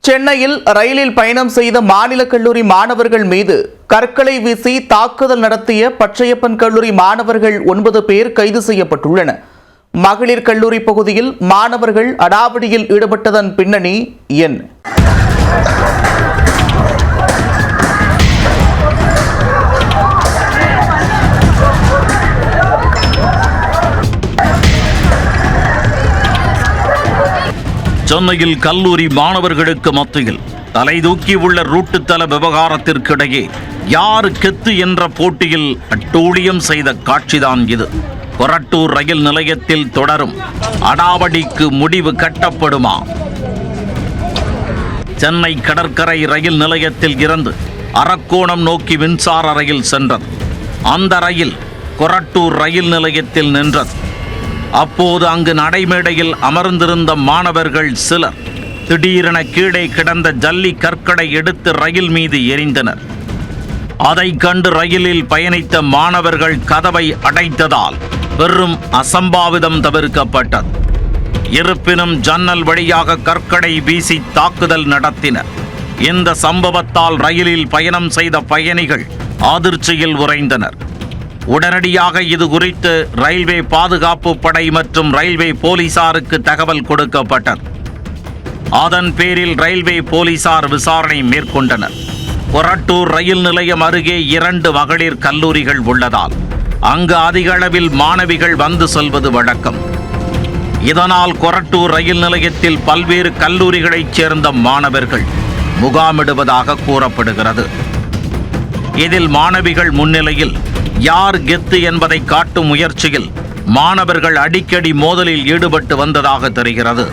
சென்னையில் ரயிலில் பயணம் செய்த மாநில கல்லூரி மாணவர்கள் மீது கற்களை வீசி தாக்குதல் நடத்திய பச்சையப்பன் கல்லூரி மாணவர்கள் 9 பேர் கைது செய்யப்பட்டுள்ளனர். மகளிர் கல்லூரி பகுதியில் மாணவர்கள் அடாவடியில் ஈடுபட்டதன் பின்னணி என்ன? சென்னையில் கல்லூரி மாணவர்களுக்கு மத்தியில் தலைதூக்கி உள்ள ரூட்டுத்தல விவகாரத்திற்கிடையே யார் கெத்து என்ற போட்டியில் அட்டூழியம் செய்த காட்சிதான் இது. கொரட்டூர் ரயில் நிலையத்தில் தொடரும் அடாவடிக்கு முடிவு கட்டப்படுமா? சென்னை கடற்கரை ரயில் நிலையத்தில் இருந்து அரக்கோணம் நோக்கி மின்சார ரயில் சென்றது. அந்த ரயில் கொரட்டூர் ரயில் நிலையத்தில் நின்றது. அப்போது அங்கு நடைமேடையில் அமர்ந்திருந்த மாணவர்கள் சிலர் திடீரென கீழே கிடந்த ஜல்லி கற்களை எடுத்து ரயில் மீது எறிந்தனர். அதை கண்டு ரயிலில் பயணித்த மாணவர்கள் கதவை அடைத்ததால் பெரும் அசம்பாவிதம் தவிர்க்கப்பட்டது. இருப்பினும் ஜன்னல் வழியாக கற்களை வீசி தாக்குதல் நடத்தினர். இந்த சம்பவத்தால் ரயிலில் பயணம் செய்த பயணிகள் அதிர்ச்சியில் உறைந்தனர். உடனடியாக இது குறித்து ரயில்வே பாதுகாப்பு படை மற்றும் ரயில்வே போலீசாருக்கு தகவல் கொடுக்கப்பட்டது. அதன் பேரில் ரயில்வே போலீசார் விசாரணை மேற்கொண்டனர். கொரட்டூர் ரயில் நிலையம் அருகே 2 மகளிர் கல்லூரிகள் உள்ளதால் அங்கு அதிக அளவில் மாணவிகள் வந்து செல்வது வழக்கம். இதனால் கொரட்டூர் ரயில் நிலையத்தில் பல்வேறு கல்லூரிகளைச் சேர்ந்த மாணவர்கள் முகாமிடுவதாக கூறப்படுகிறது. இதில் மாணவிகள் முன்னிலையில் யார் கெத்து என்பதை காட்டும் முயற்சியில் மாணவர்கள் அடிக்கடி மோதலில் ஈடுபட்டு வந்ததாக தெரிகிறது.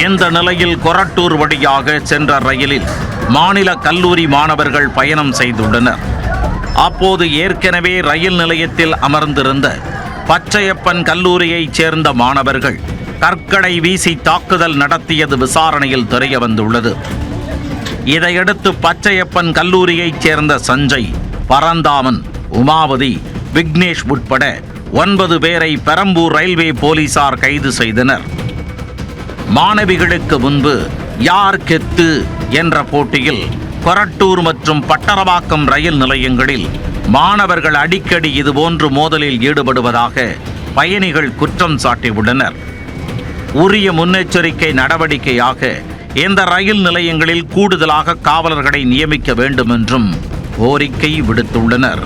இந்த நிலையில் கொரட்டூர் வழியாக சென்ற ரயிலில் மாநில கல்லூரி மாணவர்கள் பயணம் செய்துள்ளனர். அப்போது ஏற்கனவே ரயில் நிலையத்தில் அமர்ந்திருந்த பச்சையப்பன் கல்லூரியைச் சேர்ந்த மாணவர்கள் கற்களை வீசி தாக்குதல் நடத்தியது விசாரணையில் தெரிய வந்துள்ளது. இதையடுத்து பச்சையப்பன் கல்லூரியைச் சேர்ந்த சஞ்சய், பரந்தாமன், உமாவதி, விக்னேஷ் உட்பட 9 பேரை பெரம்பூர் ரயில்வே போலீசார் கைது செய்தனர். மாணவிகளுக்கு முன்பு யார் கெத்து என்ற போட்டியில் கொரட்டூர் மற்றும் பட்டரவாக்கம் ரயில் நிலையங்களில் மாணவர்கள் அடிக்கடி இதுபோன்று மோதலில் ஈடுபடுவதாக பயணிகள் குற்றம் சாட்டியுள்ளனர். உரிய முன்னெச்சரிக்கை நடவடிக்கையாக இந்த ரயில் நிலையங்களில் கூடுதலாக காவலர்களை நியமிக்க வேண்டும் என்றும் கோரிக்கை விடுத்துள்ளனர்.